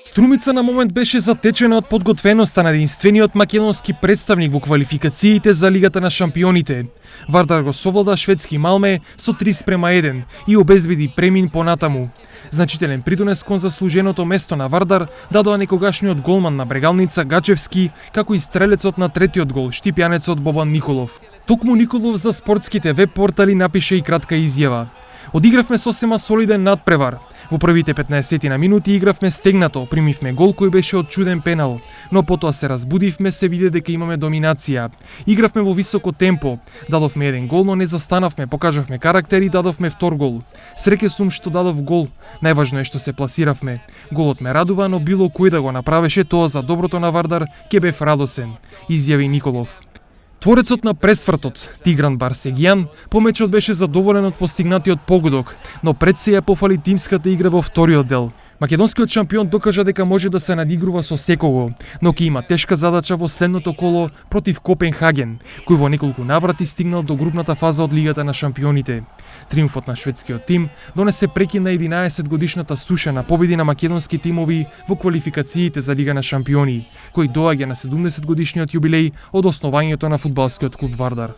Струмица на момент беше затечена од подготвеноста на единствениот македонски представник во квалификациите за Лигата на шампионите. Вардар го совлада шведски Малме со 3:1 и обезбеди премин понатаму. Значителен придонес кон заслуженото место на Вардар дадоа некогашниот голман на Брегалница Гачевски, како и стрелецот на третиот гол, штипјанецот Бобан Николов. Токму Николов за спортските веб портали напише и кратка изјава. Одигравме сосема солиден надпревар. Во првите 15 на минути игравме стегнато, примивме гол кој беше од чуден пенал, но потоа се разбудивме, се виде дека имаме доминација. Игравме во високо темпо, дадовме еден гол, но не застанавме, покажавме карактер и дадовме втор гол. Среќен сум што дадов гол. Најважно е што се пласиравме. Голот ме радува, но било кој да го направеше тоа за доброто на Вардар, ќе бев радосен, изјави Николов. Творецот на пресвртот, Тигран Барсегијан, по мечот беше задоволен од постигнатиот погодок, но пред се ја пофали тимската игра во вториот дел. Македонскиот шампион докажа дека може да се надигрува со секого, но ќе има тешка задача во следното коло против Копенхаген, кој во неколку наврати стигнал до групната фаза од Лигата на шампионите. Триумфот на шведскиот тим донесе прекин на 11-годишната суша на победи на македонски тимови во квалификациите за Лига на шампиони, кој доаѓа на 70-годишниот јубилеј од основањето на фудбалскиот клуб Вардар.